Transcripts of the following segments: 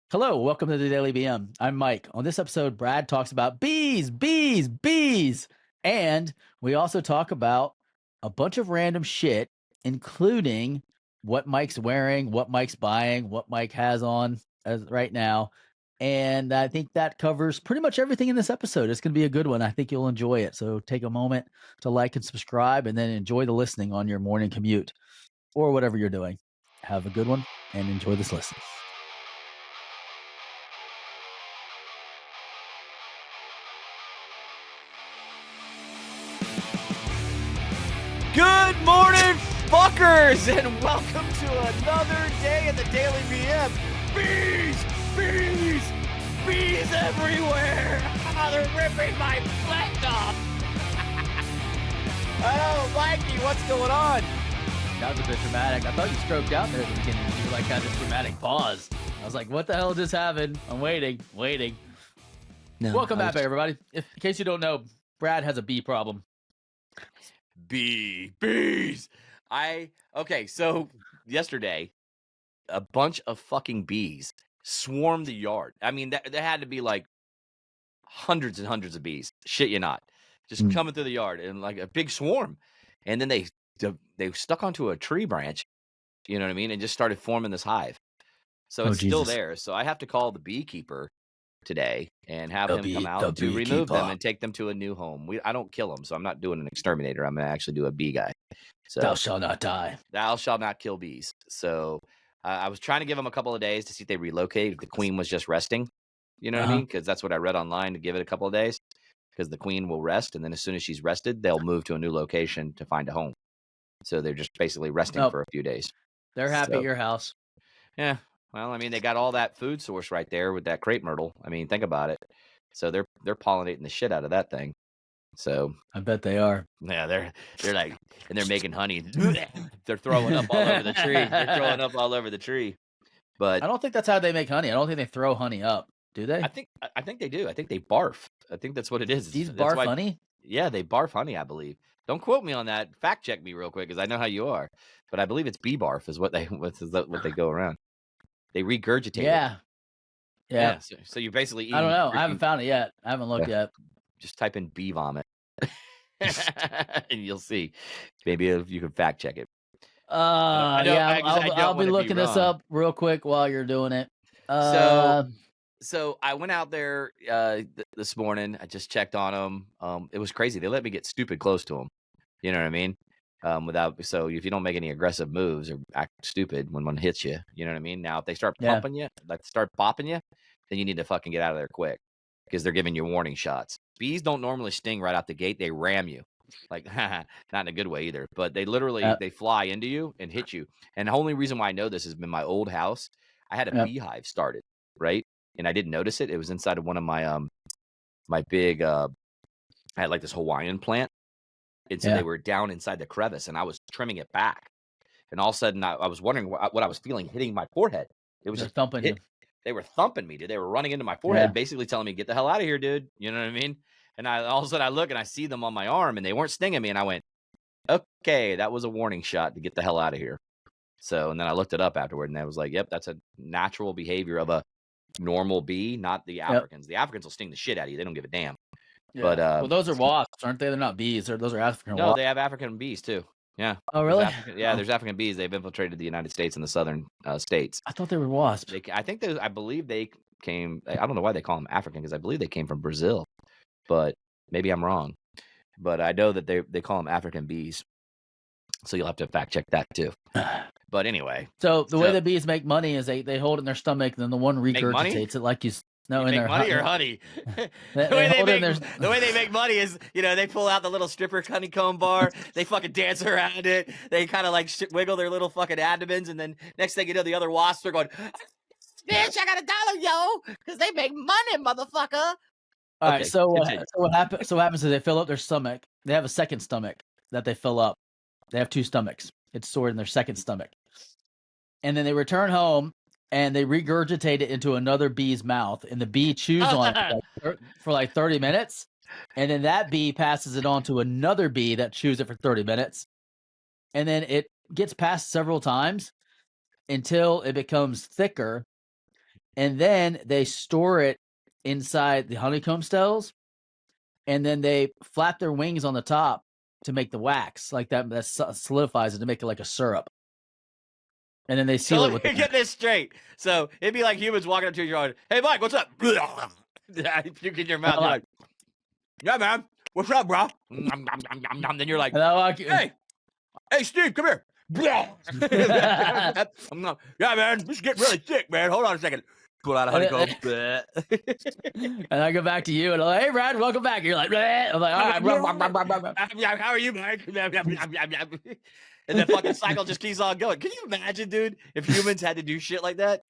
Hello, welcome to the Daily BM. I'm Mike. On this episode, Brad talks about bees, and we also talk about a bunch of random shit, including what Mike's wearing, what Mike's buying, what Mike has on as right now. And I think that covers pretty much everything in this episode. It's going to be a good one. I think you'll enjoy it. So take a moment to like and subscribe, and then enjoy the listening on your morning commute or whatever you're doing. Have a good one and enjoy this listen. Good morning, fuckers, and welcome to another day at the Daily BM. Bees, bees, bees everywhere. They're ripping my flesh off. Oh, Mikey, what's going on? That was a bit dramatic. I thought you stroked out there at the beginning. You like had this dramatic pause. I was like, what the hell just happened? I'm waiting. No, Welcome back, everybody. In case you don't know, Brad has a bee problem. Bees. Okay, so yesterday, a bunch of fucking bees swarmed the yard. I mean, there had to be like hundreds and hundreds of bees. Shit you not. Just coming through the yard and like a big swarm. And then they stuck onto a tree branch, you know what I mean, and just started forming this hive. So it's still there. So I have to call the beekeeper today and have him come out to remove them and take them to a new home. I don't kill them, so I'm not doing an exterminator. I'm gonna actually do a bee guy. So Thou shalt not die. Thou shalt not kill bees. So I was trying to give them a couple of days to see if they relocate. If the queen was just resting, you know what I mean? Because that's what I read online, to give it a couple of days, because the queen will rest, and then as soon as she's rested, they'll move to a new location to find a home. So they're just basically resting for a few days. They're happy at your house. Yeah. Well, I mean, they got all that food source right there with that crepe myrtle. I mean, think about it. So they're pollinating the shit out of that thing. So I bet they are. Yeah, they're like, and they're making honey. They're throwing up all over the tree. They're throwing up all over the tree. But I don't think that's how they make honey. I don't think they throw honey up. Do they? I think they do. I think they barf. I think that's what it is. Bees barf honey? Yeah, they barf honey, I believe. Don't quote me on that. Fact check me real quick, because I know how you are. But I believe it's bee barf is what they go around. They regurgitate it. Yeah. So you're basically eating. I don't know. I haven't found it yet. I haven't looked yet. Just type in bee vomit. And you'll see. Maybe if you can fact check it. I'll be looking this up real quick while you're doing it. So I went out there this morning. I just checked on them. It was crazy. They let me get stupid close to them. You know what I mean? So if you don't make any aggressive moves or act stupid when one hits you, you know what I mean? Now, if they start pumping you, like start bopping you, then you need to fucking get out of there quick, because they're giving you warning shots. Bees don't normally sting right out the gate. They ram you. Like, not in a good way either, but they literally, they fly into you and hit you. And the only reason why I know this is in my old house, I had a beehive started, right? And I didn't notice it. It was inside of one of my, my big, I had like this Hawaiian plant. And so they were down inside the crevice, and I was trimming it back. And all of a sudden, I was wondering what I was feeling hitting my forehead. It was just thumping you. They were thumping me, dude. They were running into my forehead, basically telling me, get the hell out of here, dude. You know what I mean? And all of a sudden, I look and I see them on my arm, and they weren't stinging me. And I went, okay, that was a warning shot to get the hell out of here. So, and then I looked it up afterward, and I was like, yep, that's a natural behavior of a normal bee, not the Africans. The Africans will sting the shit out of you. They don't give a damn. Yeah. But well, those are wasps, aren't they? They're not bees. Those are African wasps. No, they have African bees too. Yeah. Oh, really? There's African bees. They've infiltrated the United States and the southern states. I thought they were wasps. I believe they came. I don't know why they call them African, because I believe they came from Brazil, but maybe I'm wrong. But I know that they call them African bees. So you'll have to fact check that too. But anyway. So the way the bees make money is they hold it in their stomach, and then the one regurgitates it like you. No, in their money or honey. The way they make money is, they pull out the little stripper honeycomb bar. They fucking dance around it. They kind of like wiggle their little fucking abdomens, and then next thing you know, the other wasps are going, bitch, I got $1, yo, because they make money, motherfucker. All right. So what happens? So what happens is they fill up their stomach. They have a second stomach that they fill up. They have two stomachs. It's stored in their second stomach, and then they return home. And they regurgitate it into another bee's mouth, and the bee chews on it for like 30 minutes. And then that bee passes it on to another bee that chews it for 30 minutes. And then it gets passed several times until it becomes thicker. and then they store it inside the honeycomb cells, and then they flap their wings on the top to make the wax like that. That solidifies it to make it like a syrup, and then they So seal it let with me the. get this straight. So it'd be like humans walking up to you going, "Hey, Mike, what's up?" Puke in your mouth. You're like, "Yeah, man, what's up, bro?" Then you're like, And I walk, "Hey, Steve, come here." Yeah, man, this is getting really thick, man. Hold on a second. Pull out a honeycomb. and I go back to you and I'm like, "Hey, Brad, welcome back." You're like, "Bleh." I'm like, "All right." How are you, Mike? And the fucking cycle just keeps on going. Can you imagine, dude, if humans had to do shit like that?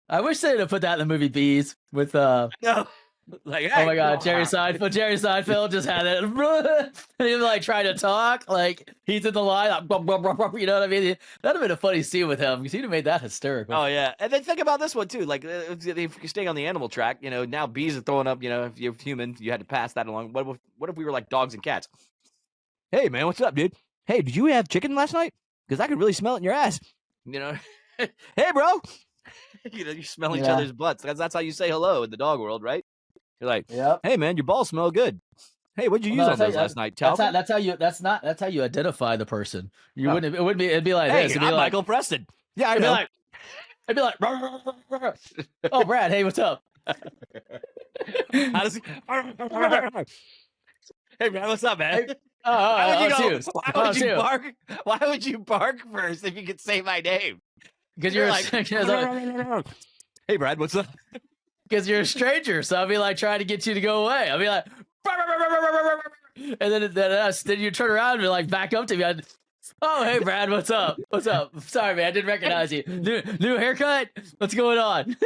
I wish they'd have put that in the movie Bees with No. Like, hey. oh my god, Jerry Seinfeld just had it, and he was like trying to talk, like he's in the line, like, you know what I mean? That'd have been a funny scene with him because he'd have made that hysterical. Oh yeah, and then think about this one too. Like, if you're staying on the animal track, now bees are throwing up. If you're human, you had to pass that along. What if we were like dogs and cats? Hey man, what's up, dude? Hey, did you have chicken last night? Because I could really smell it in your ass. Hey bro. You smell each other's butts. That's how you say hello in the dog world, right? You're like, Yep. hey man, your balls smell good. Hey, what'd you use on those last night? That's how you identify the person. You wouldn't. It wouldn't be. It'd be like hey, this. It'd be I'm like Michael Preston. Yeah, I know. It'd be like, oh Brad, hey, what's up? How does he? Hey man, what's up, man? Why would you bark? Why would you bark first if you could say my name? Because you're like, hey Brad, what's up? Because you're a stranger, so I'll be like trying to get you to go away. I'll be like, and then you turn around and be like back up to me. Oh, hey Brad, what's up? What's up? Sorry, man, I didn't recognize you. New haircut? What's going on?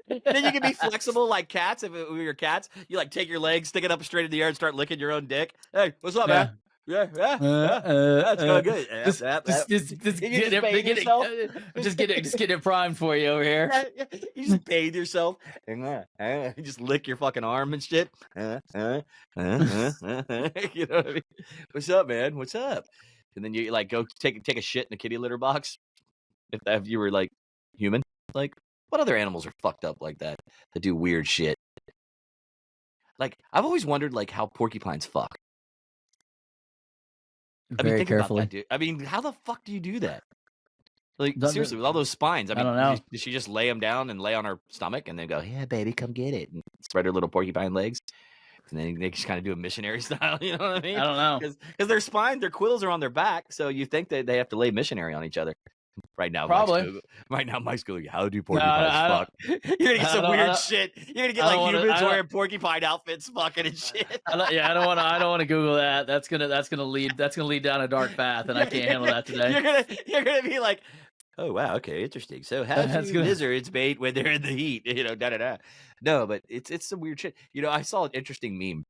Then you can be flexible like cats. If we were cats, you like take your legs, stick it up straight in the air, and start licking your own dick. Hey, what's up, man? Yeah, that's going good. Just get it primed for you over here. You just bathe yourself. You just lick your fucking arm and shit. You know what I mean? What's up, man? What's up? And then you like go take a shit in a kitty litter box. If you were like human, like what other animals are fucked up like that do weird shit? Like I've always wondered like how porcupines fuck. Very carefully. About that, dude. I mean, how the fuck do you do that? Like seriously, with all those spines. I mean, don't know. Did she just lay them down and lay on her stomach and then go, "Yeah, baby, come get it," and spread her little porcupine legs? And then they just kind of do a missionary style, you know what I mean? I don't know. Because their spine, their quills are on their back, so you think that they have to lay missionary on each other. Right now, probably. Mike's going, how do porcupines fuck? You're gonna get some weird shit. You're gonna get like humans wearing porcupine outfits, fucking and shit. I don't want to Google that. That's gonna lead down a dark path, and I can't handle that today. You're gonna be like, oh wow, okay, interesting. So how do lizards mate when they're in the heat? No, but it's some weird shit. I saw an interesting meme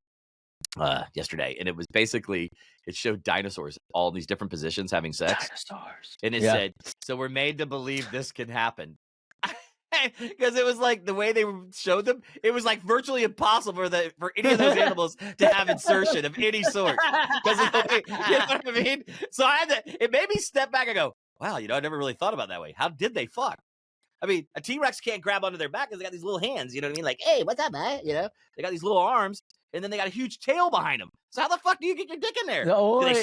yesterday, and it was basically it showed dinosaurs all in these different positions having sex. Dinosaurs. And it said, so we're made to believe this can happen. Because it was like the way they showed them, it was like virtually impossible for any of those animals to have insertion of any sort. Because of the way, you know what I mean? So it made me step back and go, wow, I never really thought about it that way. How did they fuck? I mean, a T-Rex can't grab onto their back because they got these little hands, you know what I mean? Like, hey, what's up, man? They got these little arms, and then they got a huge tail behind them. So how the fuck do you get your dick in there? The only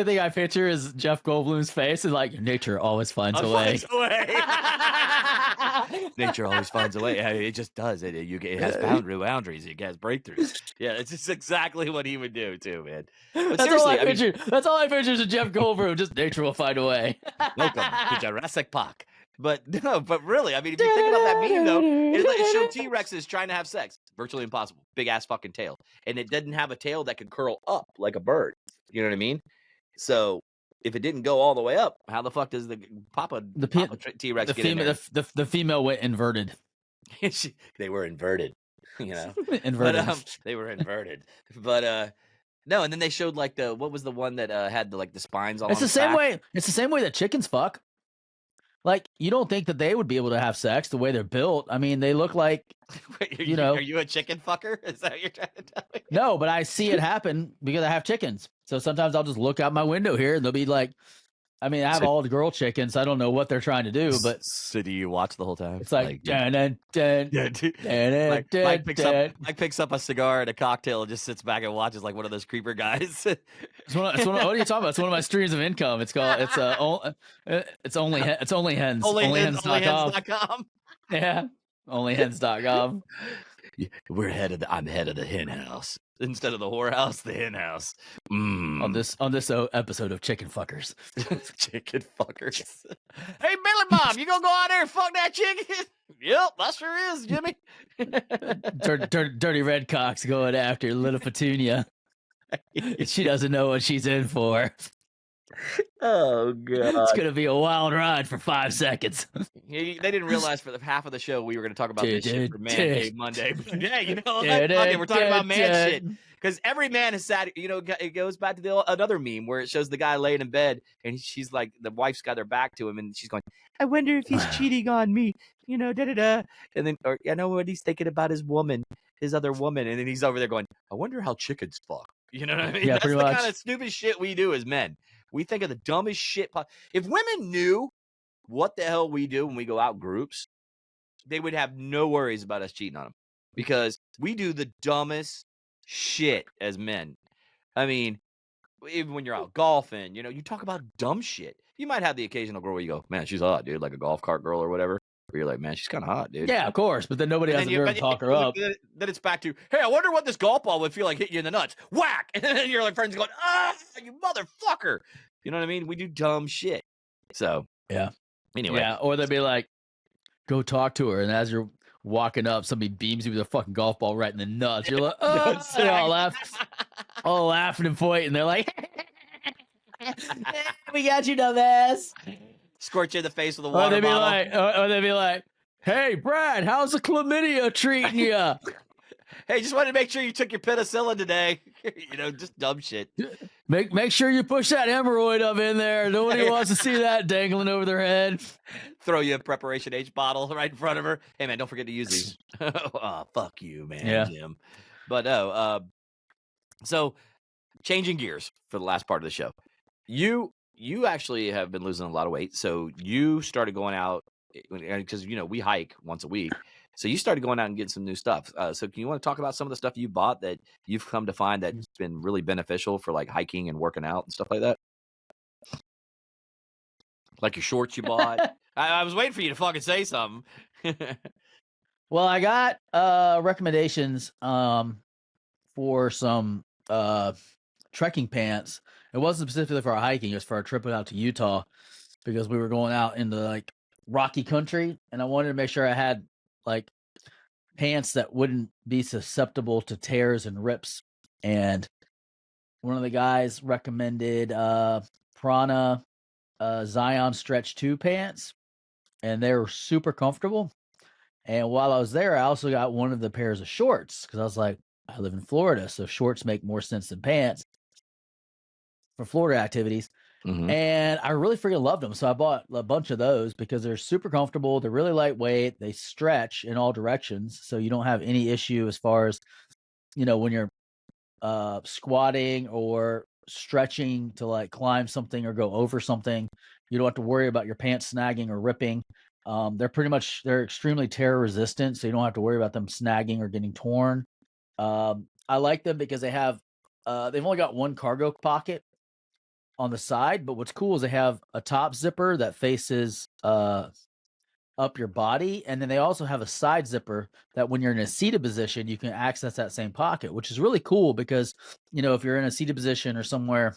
thing I picture is Jeff Goldblum's face is like, nature always finds a way. Nature always finds a way. It just does. It has boundaries. It has breakthroughs. Yeah, it's just exactly what he would do too, man. But that's all I picture is Jeff Goldblum. Just nature will find a way. Welcome to Jurassic Park. But really, I mean, if you think about that meme, though, it showed T-Rexes trying to have sex. Virtually impossible. Big ass fucking tail. And it didn't have a tail that could curl up like a bird. You know what I mean? So if it didn't go all the way up, how the fuck does the Papa T-Rex get in there? The female went inverted. They were inverted. Inverted. But, they were inverted. But no, and then they showed like what was the one that had the spines all. It's the same way. It's the same way that chickens fuck. Like, you don't think that they would be able to have sex the way they're built. I mean, they look like, Wait, are you a chicken fucker? Is that what you're trying to tell me? No, but I see it happen because I have chickens. So sometimes I'll just look out my window here and they'll be like, I mean, I have So, all the girl chickens. I don't know what they're trying to do, but so do you watch the whole time? it's like Like, you yeah, dude. dun, Like dun, dun. Mike picks up a cigar and a cocktail and just sits back and watches like one of those creeper guys. What are you talking about? It's one of my streams of income. It's called it's only hens, onlyhens.com. Onlyhens.com. Yeah, onlyhens.com. I'm head of the hen house instead of the whorehouse, the hen house. On this episode of Chicken Fuckers. Chicken fuckers. Hey, Billy Bob, you gonna go out there and fuck that chicken? Yep, that sure is, Jimmy. Dirty red cocks going after little Petunia. She doesn't know what she's in for. Oh It's god. gonna be a wild ride for 5 seconds. They didn't realize for the half of the show we were going to talk about this shit for Man Cave Monday. But yeah, you know, fuck it, we're talking about man shit. Because every man has sad, you know, it goes back to another meme where it shows the guy laying in bed and she's like, the wife's got her back to him and she's going, I wonder if he's cheating on me, you know, da da da. And then, or I know what he's thinking about his other woman. And then he's over there going, I wonder how chickens fuck. You know what I mean? Yeah, That's pretty the much. kind of stupid shit we do as men. We think of the dumbest shit. If women knew what the hell we do when we go out groups, they would have no worries about us cheating on them because we do the dumbest shit as men. I mean, even when you're out golfing, you know, you talk about dumb shit. You might have the occasional girl where you go, man, she's hot, dude, like a golf cart girl or whatever. Where you're like, man, she's kind of hot, dude. Yeah, of course. But then nobody And has then the nerve to talk her up. then it's back to, hey, I wonder what this golf ball would feel like hitting you in the nuts. Whack! And then you're like, friends going, you motherfucker. You know what I mean? We do dumb shit. So, Yeah. anyway. Yeah, or they'd be like, go talk to her. And as you're walking up, somebody beams you with a fucking golf ball right in the nuts. You're like, oh, they all laughing and pointing. They're like, we got you, dumbass. Squirt you in the face with a Or water they'd be bottle. or they'd be like, hey, Brad, how's the chlamydia treating you? Hey, just wanted to make sure you took your penicillin today. You know, just dumb shit. Make sure you push that hemorrhoid up in there. Nobody wants to see that dangling over their head. Throw you a Preparation H bottle right in front of her. Hey, man, don't forget to use these. Oh, fuck you, man, Jim. But no, so changing gears for the last part of the show. You actually have been losing a lot of weight. So you started going out because, you know, we hike once a week. So you started going out and getting some new stuff. So can you want to talk about some of the stuff you bought that you've come to find that's been really beneficial for like hiking and working out and stuff like that? Like your shorts you bought. I was waiting for you to fucking say something. Well, I got recommendations for some trekking pants. It wasn't specifically for our hiking, it was for our trip out to Utah because we were going out into like rocky country and I wanted to make sure I had like pants that wouldn't be susceptible to tears and rips. And one of the guys recommended Prana Zion Stretch 2 pants, and they were super comfortable. And while I was there, I also got one of the pairs of shorts because I was like, I live in Florida, so shorts make more sense than pants for Florida activities. Mm-hmm. And I really freaking loved them. So I bought a bunch of those because they're super comfortable. They're really lightweight. They stretch in all directions. So you don't have any issue as far as, you know, when you're squatting or stretching to like climb something or go over something. You don't have to worry about your pants snagging or ripping. They're extremely tear resistant. So you don't have to worry about them snagging or getting torn. I like them because they've only got one cargo pocket on the side, but what's cool is they have a top zipper that faces up your body, and then they also have a side zipper that when you're in a seated position, you can access that same pocket, which is really cool because, you know, if you're in a seated position or somewhere,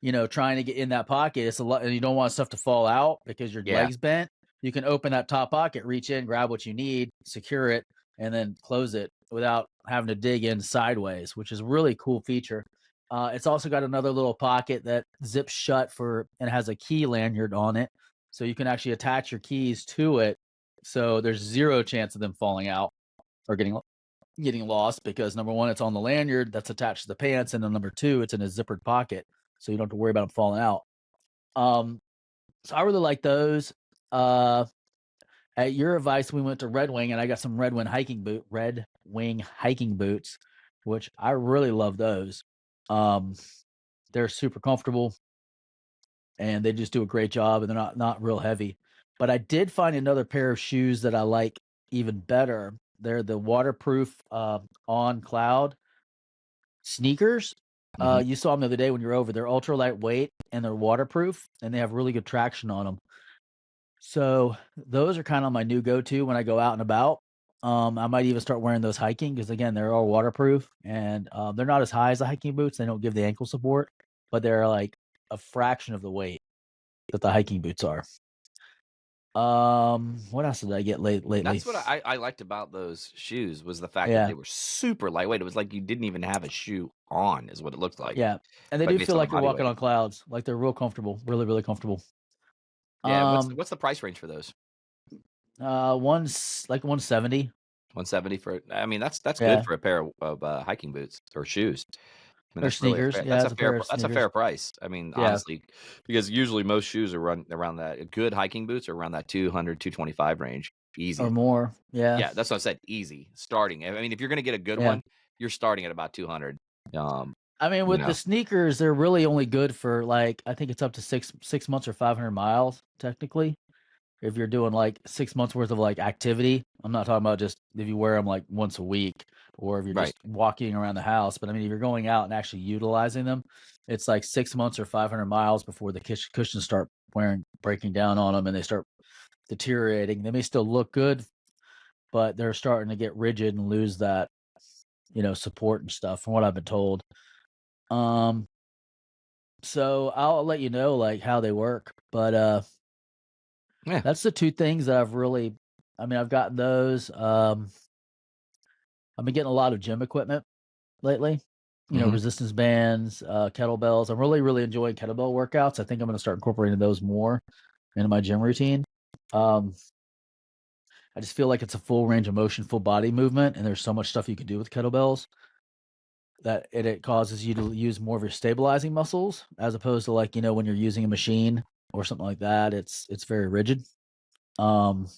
you know, trying to get in that pocket, it's a lot, and you don't want stuff to fall out because your legs bent. You can open that top pocket, reach in, grab what you need, secure it, and then close it without having to dig in sideways, which is a really cool feature. It's also got another little pocket that zips shut and has a key lanyard on it. So you can actually attach your keys to it. So there's zero chance of them falling out or getting lost because number one, it's on the lanyard that's attached to the pants. And then number two, it's in a zippered pocket. So you don't have to worry about them falling out. So I really like those. At your advice, we went to Red Wing and I got some Red Wing hiking boots, which I really love those. They're super comfortable. and they just do a great job, and they're not real heavy. But I did find another pair of shoes that I like even better. They're the waterproof on cloud sneakers. Mhm. You saw them the other day when you were over. They're ultra lightweight and they're waterproof, and they have really good traction on them. So those are kind of my new go-to when I go out and about. I might even start wearing those hiking because again, they're all waterproof and they're not as high as the hiking boots. They don't give the ankle support, but they're like a fraction of the weight that the hiking boots are. What else did I get lately? That's what I liked about those shoes was the fact that Yeah, they were super lightweight. It was like you didn't even have a shoe on is what it looked like, yeah, and they but do based feel on the like you're body walking weight. on clouds. Like they're real comfortable, really, really comfortable. Yeah, what's the Um, what's the price range for those? one's like 170. 170 for I mean, that's good Yeah, for a pair of hiking boots or shoes. I mean, or that's really a sneakers. fair Yeah, that's a it's a fair pair of that's a fair sneakers. price. I mean, Yeah, honestly, because usually most shoes are run around that good hiking boots are around that 200, 225 range. or Easy. more. Yeah, Yeah, that's what I said, easy. Starting. I mean, if you're gonna get a good yeah. one, you're starting at about 200. Um, I mean, you with the know. sneakers, they're really only good for like I think it's up to six months or 500 miles technically. If you're doing like 6 months worth of like activity, I'm not talking about just if you wear them like once a week or if you're Right. just walking around the house. But I mean, if you're going out and actually utilizing them, it's like 6 months or 500 miles before the cushions start breaking down on them and they start deteriorating. They may still look good, but they're starting to get rigid and lose that support and stuff. From what I've been told. Um, So I'll let you know like how they work. But Yeah. that's the two things that I've gotten those. I've been getting a lot of gym equipment lately. Mhm. Resistance bands, kettlebells. I'm really, really enjoying kettlebell workouts. I think I'm gonna start incorporating those more into my gym routine. Um, I just feel like it's a full range of motion, full body movement, and there's so much stuff you can do with kettlebells that it causes you to use more of your stabilizing muscles as opposed to like, when you're using a machine or something like that, it's very rigid. Um,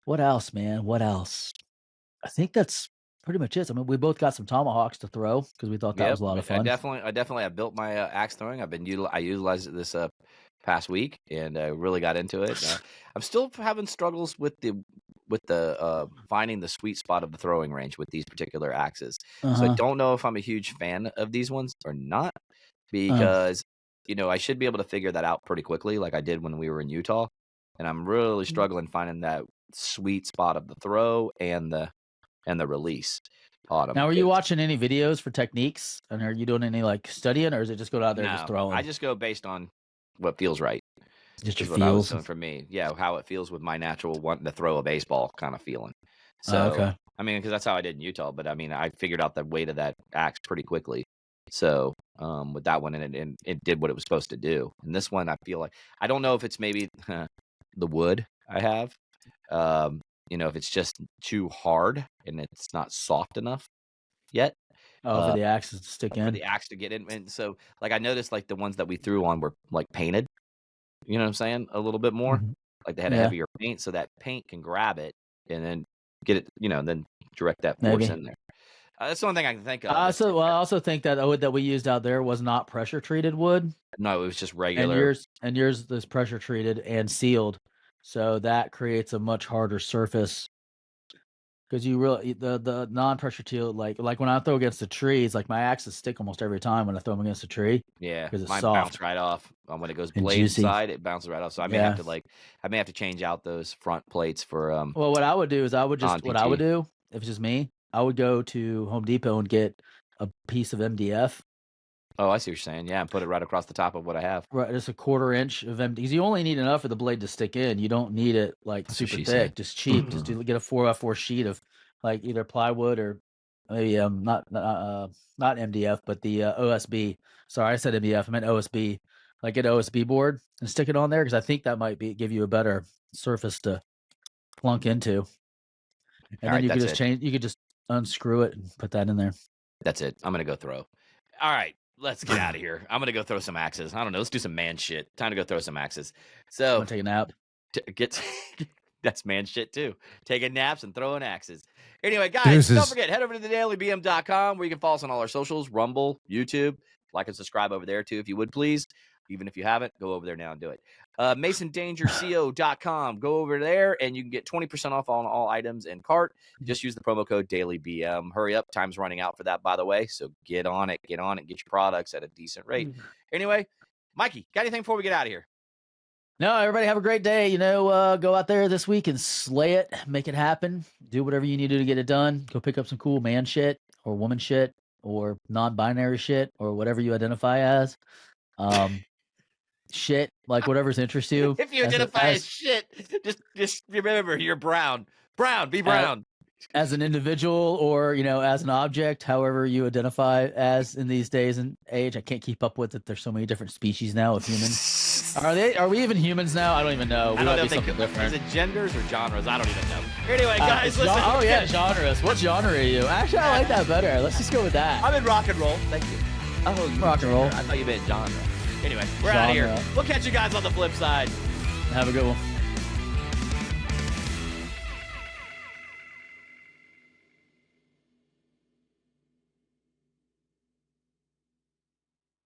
what else, man? What else? I think that's pretty much it. I mean, we both got some tomahawks to throw because we thought that was Yep, a lot of fun. I definitely have built my, axe throwing. I utilized it this, past week and, really got into it. I'm still having struggles finding the sweet spot of the throwing range with these particular axes. So I Uh-huh. don't know if I'm a huge fan of these ones or not Oh. because, I should be able to figure that out pretty quickly like I did when we were in Utah, and I'm really struggling finding that sweet spot of the throw and the release on them. Now, are you 'Cause watching any videos for techniques? And are you doing any like studying or is it just going out there just no, I throwing? just go based on what feels right, Just your is what I was feels? doing for me. Yeah, how it feels with my natural wanting to throw a baseball kinda feeling. Oh, So, okay. I mean, because that's how I did in Utah, but, I mean, I figured out the weight of that axe pretty quickly. So, with that one, and it did what it was supposed to do. And this one, I feel like I don't know if it's maybe the wood I have, um, if it's just too hard and it's not soft enough yet, Oh, for uh, the axes to stick for in. the axe to get in. And so, like, I noticed, like, the ones that we threw on were, like, painted. You know what I'm saying? A little bit more. Mhm. Like, they had a Yeah, heavier paint so that paint can grab it and then get it, then direct that force maybe. in there. That's the only thing I can think of. It's I also think that the wood that we used out there was not pressure treated wood, no, it was just and regular. yours is pressure treated and sealed, so that creates a much harder surface. Because you really the non-pressure teal, like when I throw against the trees, like my axes stick almost every time when I throw them against a tree Yeah, because it's mine bounce soft right off. When it goes and blade juicy. side, it bounces right off. So Yeah. I may have to change out those front plates for Well, what I would do is what I would non-PT. do if it's just me, I would go to Home Depot and get a piece of MDF. Oh, I see what you're saying. Yeah, and put it right across the top of what I have. Right, just a quarter inch of MDF. Because you only need enough for the blade to stick in. You don't need it like That's what super she said. thick, just cheap. Get a 4x4 sheet of like either plywood or maybe not MDF, but the OSB. Sorry, I said MDF. I meant OSB. Like get an OSB board and stick it on there because I think that might be give you a better surface to plunk into. And All then right, you could that's just it. change. You could just unscrew it and put that in there. That's it. I'm gonna go throw. All right, let's get out of here. I'm gonna go throw some axes. I don't know. Let's do some man shit. Time to go throw some axes. I'm So gonna take a nap. get that's man shit too. Taking naps and throwing axes. Anyway, guys, don't Deuces. forget, head over to thedailybm.com where you can follow us on all our socials, Rumble, YouTube. Like and subscribe over there too, if you would please. Even if you haven't, go over there now and do it. MasonDangerCO.com. Go over there and you can get 20% off on all items and cart. Just use the promo code DailyBM. Hurry up. Time's running out for that, by the way. So get on it. Get your products at a decent rate. Anyway, Mikey, got anything before we get out of here? No, everybody have a great day. You know, go out there this week and slay it, make it happen, do whatever you need to do to get it done. Go pick up some cool man shit or woman shit or non-binary shit or whatever you identify as. Shit, like whatever's interests you. If you identify as shit, just remember you're brown. Brown, be brown. As an individual or, you know, as an object, however you identify as in these days and age. I can't keep up with it. There's so many different species now of humans. Are we even humans now? I don't even know. I don't know if something different. Is it genders or genres? I don't even know. Anyway, guys, listen. Oh yeah, genres. What genre are you? Actually, I like that better. Let's just go with that. I'm in rock and roll. Thank you. Oh, rock and roll. I thought you meant genre. Anyway, we're out of here. We'll catch you guys on the flip side. Have a good one.